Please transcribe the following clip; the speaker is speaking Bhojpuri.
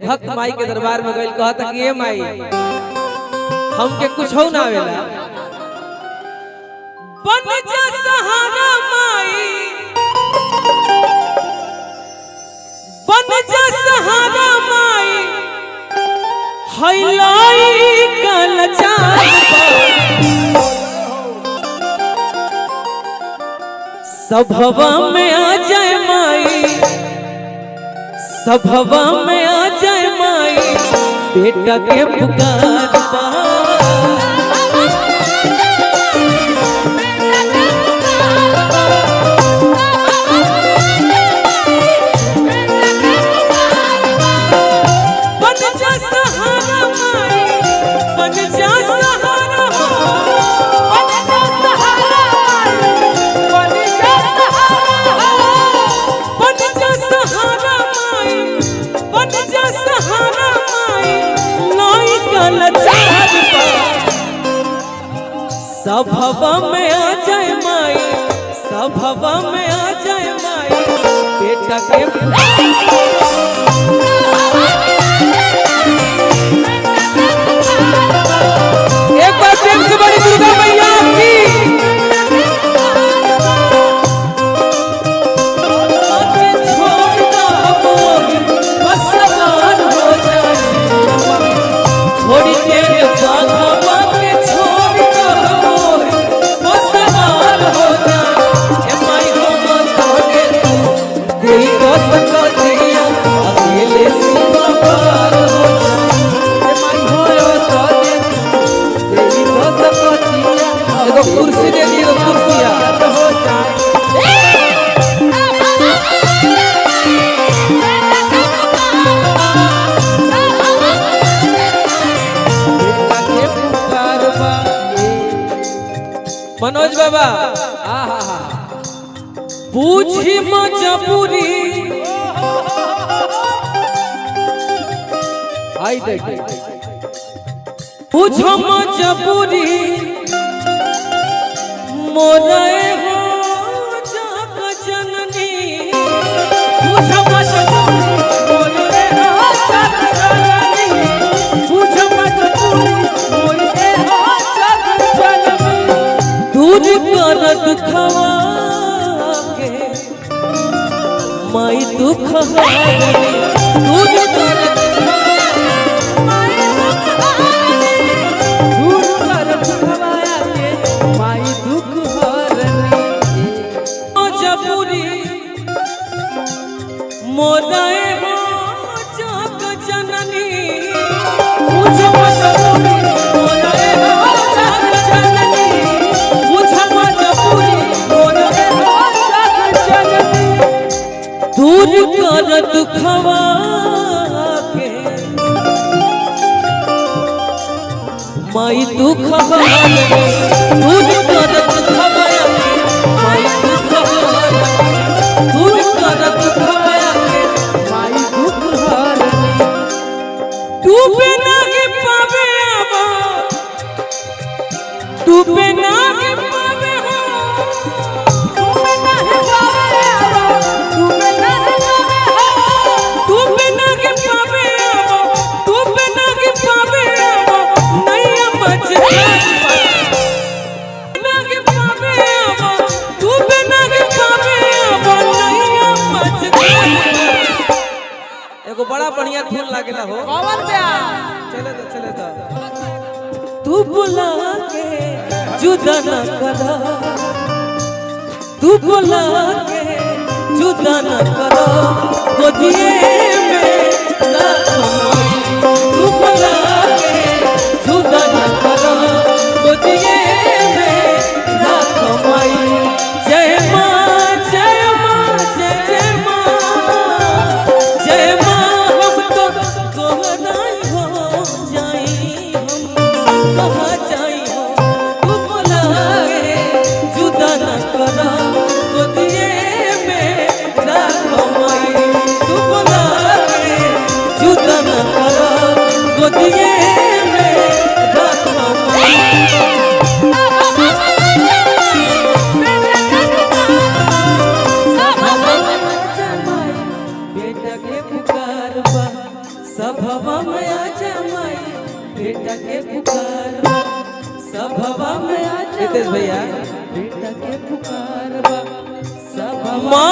भक्त माई के दरबार में गइल, कहता कि ए माई हमके कुछ हो ना आवेला, बन जा सहारा माई, बन जा सहारा माई, हैलाई कलचार सभवा में आ जाए माई, सभवा में आ जाए माई, बेटा के पुकार पा सभवा में आ जाए माई, सभवा में आ जाए माई, बेटा के एक बार प्रेम से बड़ी दुर्गा मैया की थोड़ी देर कुर्सी दे दिए, कुर्सिया मनोज बाबा पूछी मजबूरी आई देखे, पूछो मजबूरी मोरे हो जग जननी, पूछो मजबूरी मोरे हो जग जननी, पूछो मजबूरी मोरे हो जग जननी, दूर कर दुखवा के माई दुख हारनी, दूर कर मोदाए हो जग जननी, पूछो मजबूरी मोदाए हो जग जननी, पूछो मजबूरी मोदाए हो जग जननी, दूर कर दुखवा के माई दुख हारनी, दूर कर दुखवा के माई दुख हारनी, दूर कर दुखवा तू पे ना के पावे हो, तू पे ना के पावे हो, तू पे ना के पावे हो, तू पे ना के पावे हो, तू पे ना के पावे हो, नैया मच ना के पावे हो, तू पे ना के पावे हो, नैया मच। एगो बड़ा बढ़िया धुन लागेला हो, कौन बे चले तो तू बुला के जुदा न करो, तू बुला के जुदा न करो, गोदिए में ना तू बुला के जुदा न करो, गोदिए में ना कमाई। जय माँ जय माँ जय जय माँ, जय माँ हम तो गोहराई हो जाई, हम कहाँ जाई हो, तू बुला के जुदा न करो, गोदिए में ना कमाई, तू बुला के जुदा न करो, गोदिए में ना कमाई। बेटा के पुकार बा सब सभवा में आजा माई बेटा के पुकार बा सभवा में आजा नितेश भैया बेटा के पुकार बा सभवा